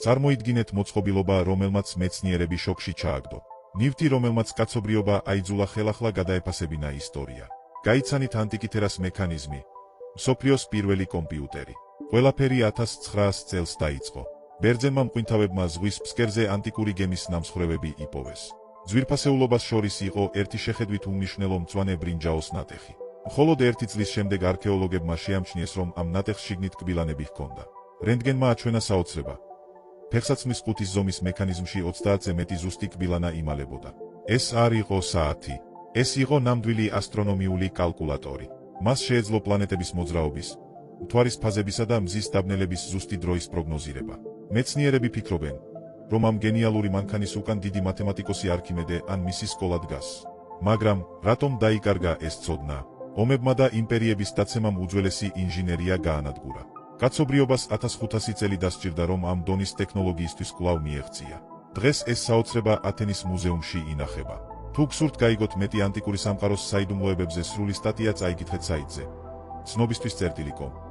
წარმოიდგინეთ მოწყობილობა, რომელმაც მეცნიერები შოკში ჩააგდო. ნივთი, რომელმაც კაცობრიობა აიძულა ხელახლა გადაეფასებინა ისტორია. გაიცანით ანტიკითერას მექანიზმი. მსოფლიოს პირველი კომპიუტერი. ყველაფერი 1900 წელს დაიწყო. ბერძენმა მღვინთავებმა ზღვის ფსკერზე ანტიკური გემის ნამსხვრევები იპოვეს. ძვირფასეულობას შორის იყო ერთი შეხედვით უმნიშვნელო მწვანე ბრინჯაოს ნატეხი. მხოლოდ 1 წლის შემდეგ არქეოლოგებმა შეამჩნიეს, რომ ამ ნატეხს შიგნით კბილანები ჰქონდა. რენტგენმა აჩვენა საოცრება. ფეხსაცმლის ყუთის ზომის მექანიზმში 30-ზე მეტი ზუსტი კბილანა იმალებოდა. ეს არ იყო საათი. ეს იყო ნამდვილი ასტრონომიული კალკულატორი. მას შეეძლო პლანეტების მოძრაობის, მთვარის ფაზებისა და მზის დაბნელების ზუსტი დროის პროგნოზირება. მეცნიერები ფიქრობენ, რომ ამ გენიალური მანქანის უკან დიდი მათემატიკოსი არქიმედე ან მისი სკოლა დგას. მაგრამ რატომ დაიკარგა ეს ცოდნა? ომებმა და იმპერიების დაცემამ უძველესი ინჟინერია გაანადგურა. კაცობრიობას 1500 წელი დასჭირდა, რომ ამ დონის ტექნოლოგიისთვის კვლავ მიეღწია. დღეს ეს საოცრება ათენის მუზეუმში ინახება. თუ გსურთ გაიგოთ მეტი ანტიკური სამყაროს საიდუმლოებებზე, სრული სტატია წაიკითხეთ საიტზე. ცნობისთვის წერტილი.com